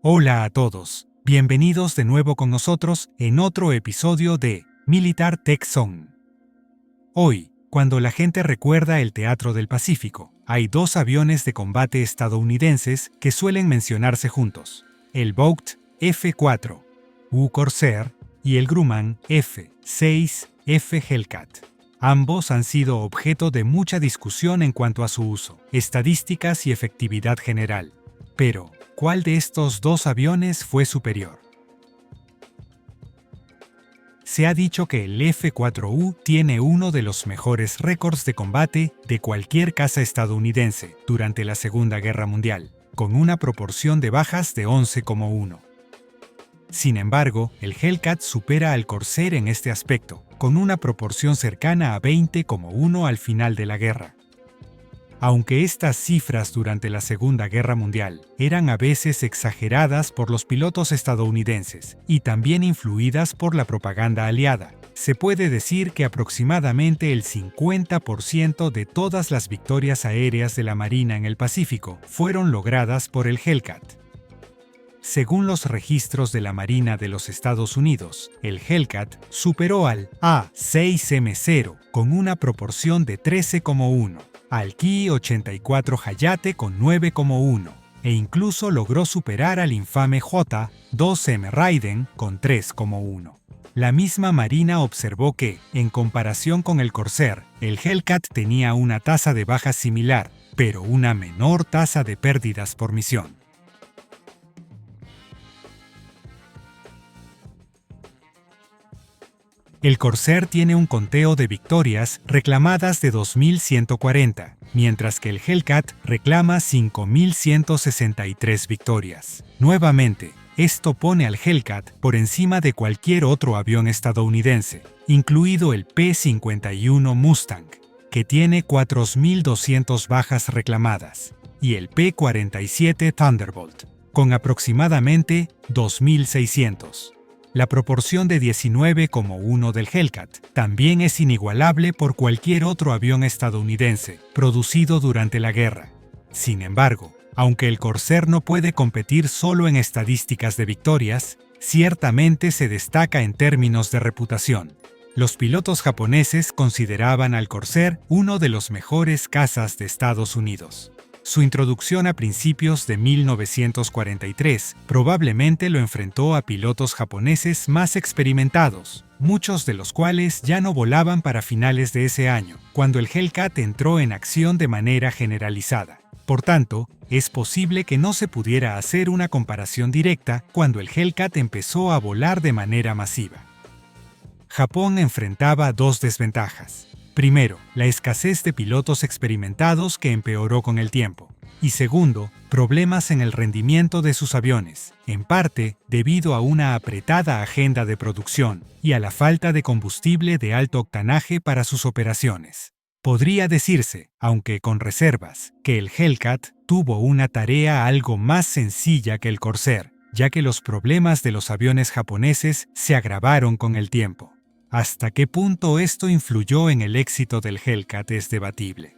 Hola a todos, bienvenidos de nuevo con nosotros en otro episodio de Militar Tech Zone. Hoy, cuando la gente recuerda el Teatro del Pacífico, hay dos aviones de combate estadounidenses que suelen mencionarse juntos, el Vought F-4, U Corsair, y el Grumman F-6 F Hellcat. Ambos han sido objeto de mucha discusión en cuanto a su uso, estadísticas y efectividad general. Pero, ¿cuál de estos dos aviones fue superior? Se ha dicho que el F-4U tiene uno de los mejores récords de combate de cualquier caza estadounidense durante la Segunda Guerra Mundial, con una proporción de bajas de 11,1. Sin embargo, el Hellcat supera al Corsair en este aspecto, con una proporción cercana a 20,1 al final de la guerra. Aunque estas cifras durante la Segunda Guerra Mundial eran a veces exageradas por los pilotos estadounidenses y también influidas por la propaganda aliada, se puede decir que aproximadamente el 50% de todas las victorias aéreas de la Marina en el Pacífico fueron logradas por el Hellcat. Según los registros de la Marina de los Estados Unidos, el Hellcat superó al A-6M0 con una proporción de 13,1, al Ki-84 Hayate con 9,1 e incluso logró superar al infame J-2M Raiden con 3,1. La misma Marina observó que, en comparación con el Corsair, el Hellcat tenía una tasa de bajas similar, pero una menor tasa de pérdidas por misión. El Corsair tiene un conteo de victorias reclamadas de 2.140, mientras que el Hellcat reclama 5.163 victorias. Nuevamente, esto pone al Hellcat por encima de cualquier otro avión estadounidense, incluido el P-51 Mustang, que tiene 4.200 bajas reclamadas, y el P-47 Thunderbolt, con aproximadamente 2.600. La proporción de 19,1 del Hellcat también es inigualable por cualquier otro avión estadounidense producido durante la guerra. Sin embargo, aunque el Corsair no puede competir solo en estadísticas de victorias, ciertamente se destaca en términos de reputación. Los pilotos japoneses consideraban al Corsair uno de los mejores cazas de Estados Unidos. Su introducción a principios de 1943 probablemente lo enfrentó a pilotos japoneses más experimentados, muchos de los cuales ya no volaban para finales de ese año, cuando el Hellcat entró en acción de manera generalizada. Por tanto, es posible que no se pudiera hacer una comparación directa cuando el Hellcat empezó a volar de manera masiva. Japón enfrentaba dos desventajas. Primero, la escasez de pilotos experimentados que empeoró con el tiempo. Y segundo, problemas en el rendimiento de sus aviones, en parte debido a una apretada agenda de producción y a la falta de combustible de alto octanaje para sus operaciones. Podría decirse, aunque con reservas, que el Hellcat tuvo una tarea algo más sencilla que el Corsair, ya que los problemas de los aviones japoneses se agravaron con el tiempo. ¿Hasta qué punto esto influyó en el éxito del Hellcat es debatible?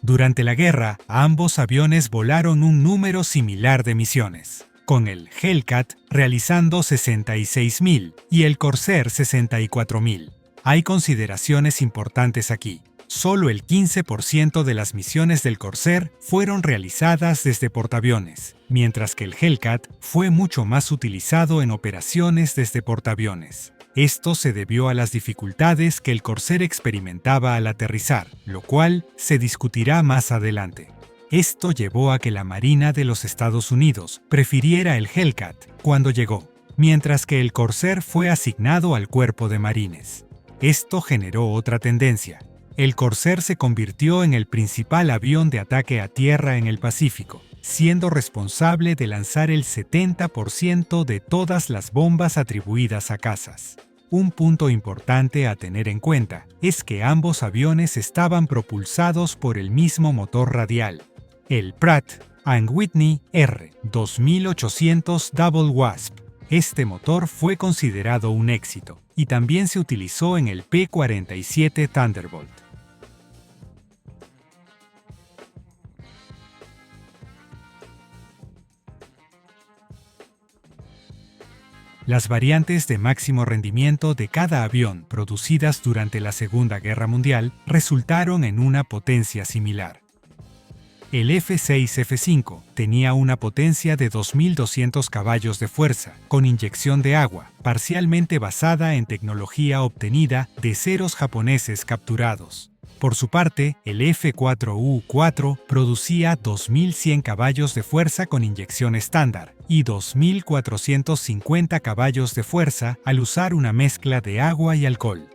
Durante la guerra, ambos aviones volaron un número similar de misiones, con el Hellcat realizando 66.000 y el Corsair 64.000. Hay consideraciones importantes aquí. Solo el 15% de las misiones del Corsair fueron realizadas desde portaaviones, mientras que el Hellcat fue mucho más utilizado en operaciones desde portaaviones. Esto se debió a las dificultades que el Corsair experimentaba al aterrizar, lo cual se discutirá más adelante. Esto llevó a que la Marina de los Estados Unidos prefiriera el Hellcat cuando llegó, mientras que el Corsair fue asignado al Cuerpo de Marines. Esto generó otra tendencia. El Corsair se convirtió en el principal avión de ataque a tierra en el Pacífico, siendo responsable de lanzar el 70% de todas las bombas atribuidas a cazas. Un punto importante a tener en cuenta es que ambos aviones estaban propulsados por el mismo motor radial, el Pratt & Whitney R2800 Double Wasp. Este motor fue considerado un éxito y también se utilizó en el P-47 Thunderbolt. Las variantes de máximo rendimiento de cada avión producidas durante la Segunda Guerra Mundial resultaron en una potencia similar. El F-6F5 tenía una potencia de 2.200 caballos de fuerza, con inyección de agua, parcialmente basada en tecnología obtenida de ceros japoneses capturados. Por su parte, el F-4U-4 producía 2.100 caballos de fuerza con inyección estándar y 2.450 caballos de fuerza al usar una mezcla de agua y alcohol.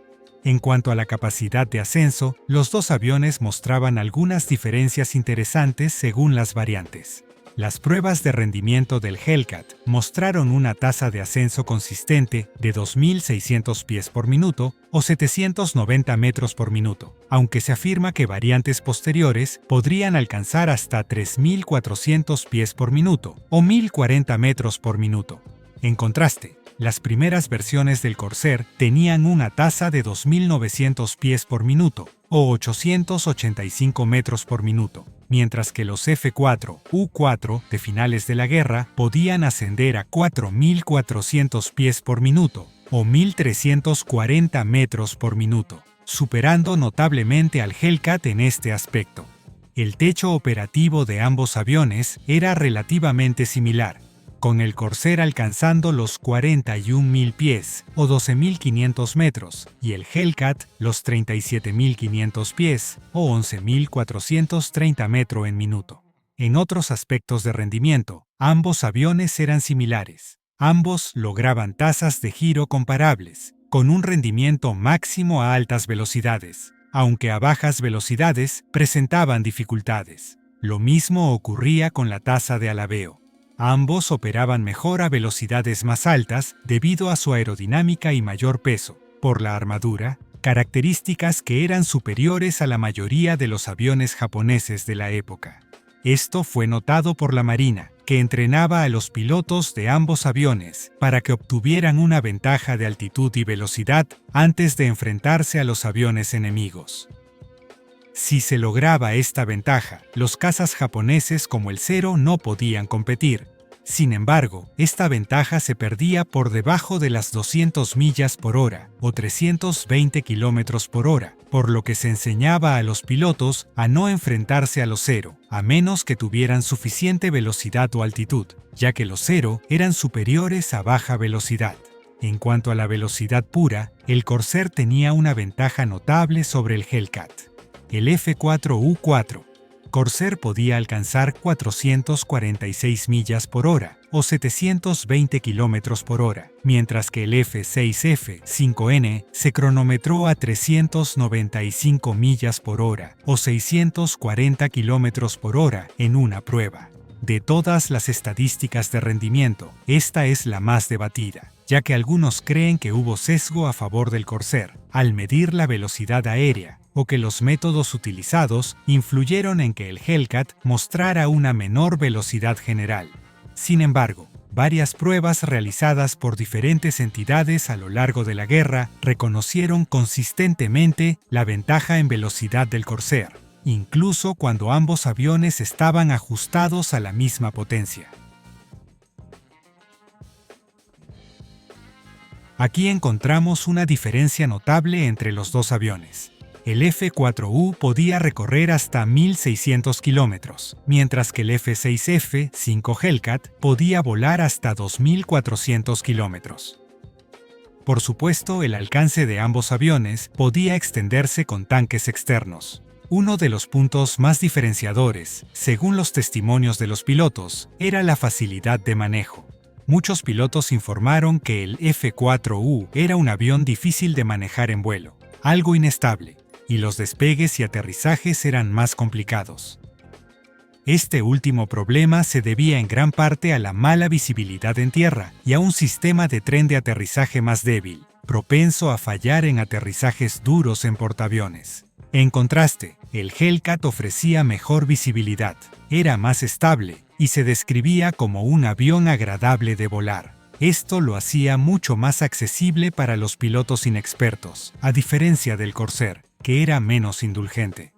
En cuanto a la capacidad de ascenso, los dos aviones mostraban algunas diferencias interesantes según las variantes. Las pruebas de rendimiento del Hellcat mostraron una tasa de ascenso consistente de 2.600 pies por minuto o 790 metros por minuto, aunque se afirma que variantes posteriores podrían alcanzar hasta 3.400 pies por minuto o 1.040 metros por minuto. En contraste, las primeras versiones del Corsair tenían una tasa de 2.900 pies por minuto o 885 metros por minuto, mientras que los F-4U-4 de finales de la guerra podían ascender a 4.400 pies por minuto o 1.340 metros por minuto, superando notablemente al Hellcat en este aspecto. El techo operativo de ambos aviones era relativamente similar, con el Corsair alcanzando los 41.000 pies o 12.500 metros y el Hellcat los 37.500 pies o 11.430 metros en minuto. En otros aspectos de rendimiento, ambos aviones eran similares. Ambos lograban tasas de giro comparables, con un rendimiento máximo a altas velocidades, aunque a bajas velocidades presentaban dificultades. Lo mismo ocurría con la tasa de alabeo. Ambos operaban mejor a velocidades más altas debido a su aerodinámica y mayor peso, por la armadura, características que eran superiores a la mayoría de los aviones japoneses de la época. Esto fue notado por la Marina, que entrenaba a los pilotos de ambos aviones para que obtuvieran una ventaja de altitud y velocidad antes de enfrentarse a los aviones enemigos. Si se lograba esta ventaja, los cazas japoneses como el Zero no podían competir. Sin embargo, esta ventaja se perdía por debajo de las 200 millas por hora o 320 kilómetros por hora, por lo que se enseñaba a los pilotos a no enfrentarse a los Zero, a menos que tuvieran suficiente velocidad o altitud, ya que los Zero eran superiores a baja velocidad. En cuanto a la velocidad pura, el Corsair tenía una ventaja notable sobre el Hellcat. El F-4U-4. Corsair podía alcanzar 446 millas por hora o 720 kilómetros por hora, mientras que el F-6F-5N se cronometró a 395 millas por hora o 640 kilómetros por hora en una prueba. De todas las estadísticas de rendimiento, esta es la más debatida, ya que algunos creen que hubo sesgo a favor del Corsair al medir la velocidad aérea, o que los métodos utilizados influyeron en que el Hellcat mostrara una menor velocidad general. Sin embargo, varias pruebas realizadas por diferentes entidades a lo largo de la guerra reconocieron consistentemente la ventaja en velocidad del Corsair, incluso cuando ambos aviones estaban ajustados a la misma potencia. Aquí encontramos una diferencia notable entre los dos aviones. El F-4U podía recorrer hasta 1.600 kilómetros, mientras que el F-6F-5 Hellcat podía volar hasta 2.400 kilómetros. Por supuesto, el alcance de ambos aviones podía extenderse con tanques externos. Uno de los puntos más diferenciadores, según los testimonios de los pilotos, era la facilidad de manejo. Muchos pilotos informaron que el F-4U era un avión difícil de manejar en vuelo, algo inestable, y los despegues y aterrizajes eran más complicados. Este último problema se debía en gran parte a la mala visibilidad en tierra y a un sistema de tren de aterrizaje más débil, propenso a fallar en aterrizajes duros en portaaviones. En contraste, el Hellcat ofrecía mejor visibilidad, era más estable y se describía como un avión agradable de volar. Esto lo hacía mucho más accesible para los pilotos inexpertos, a diferencia del Corsair, que era menos indulgente.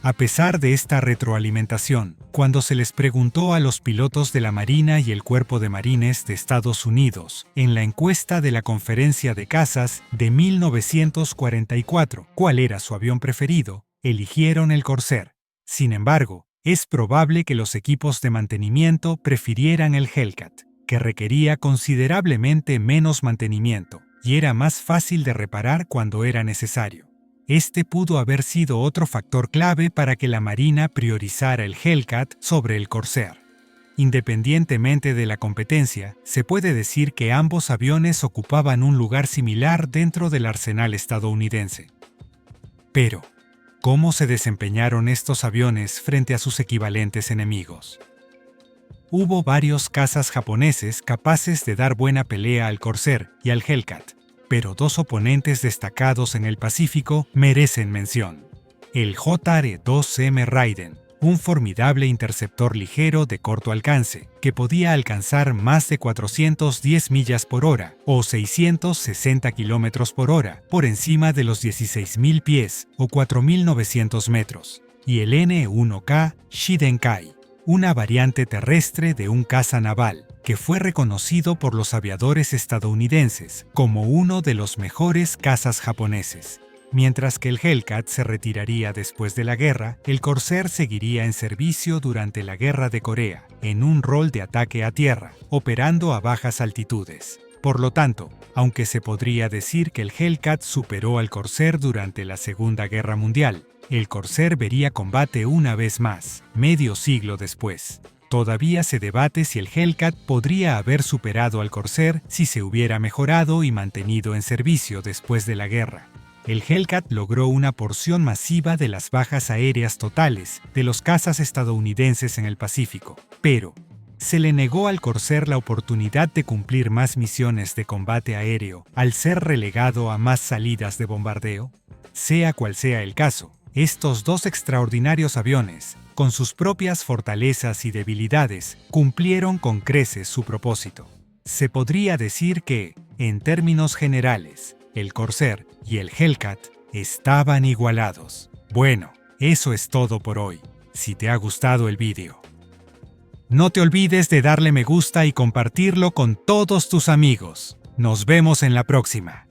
A pesar de esta retroalimentación, cuando se les preguntó a los pilotos de la Marina y el Cuerpo de Marines de Estados Unidos, en la encuesta de la Conferencia de Cazas de 1944, cuál era su avión preferido, eligieron el Corsair. Sin embargo, es probable que los equipos de mantenimiento prefirieran el Hellcat, que requería considerablemente menos mantenimiento y era más fácil de reparar cuando era necesario. Este pudo haber sido otro factor clave para que la Marina priorizara el Hellcat sobre el Corsair. Independientemente de la competencia, se puede decir que ambos aviones ocupaban un lugar similar dentro del arsenal estadounidense. Pero, ¿cómo se desempeñaron estos aviones frente a sus equivalentes enemigos? Hubo varios cazas japoneses capaces de dar buena pelea al Corsair y al Hellcat, pero dos oponentes destacados en el Pacífico merecen mención. El JR-2M Raiden, un formidable interceptor ligero de corto alcance, que podía alcanzar más de 410 millas por hora o 660 kilómetros por hora por encima de los 16.000 pies o 4.900 metros, y el N-1K Shidenkai, una variante terrestre de un caza naval, que fue reconocido por los aviadores estadounidenses como uno de los mejores cazas japoneses. Mientras que el Hellcat se retiraría después de la guerra, el Corsair seguiría en servicio durante la Guerra de Corea, en un rol de ataque a tierra, operando a bajas altitudes. Por lo tanto, aunque se podría decir que el Hellcat superó al Corsair durante la Segunda Guerra Mundial, el Corsair vería combate una vez más, medio siglo después. Todavía se debate si el Hellcat podría haber superado al Corsair si se hubiera mejorado y mantenido en servicio después de la guerra. El Hellcat logró una porción masiva de las bajas aéreas totales de los cazas estadounidenses en el Pacífico, pero se le negó al Corsair la oportunidad de cumplir más misiones de combate aéreo al ser relegado a más salidas de bombardeo. Sea cual sea el caso, estos dos extraordinarios aviones, con sus propias fortalezas y debilidades, cumplieron con creces su propósito. Se podría decir que, en términos generales, el Corsair y el Hellcat estaban igualados. Bueno, eso es todo por hoy. Si te ha gustado el vídeo, no te olvides de darle me gusta y compartirlo con todos tus amigos. Nos vemos en la próxima.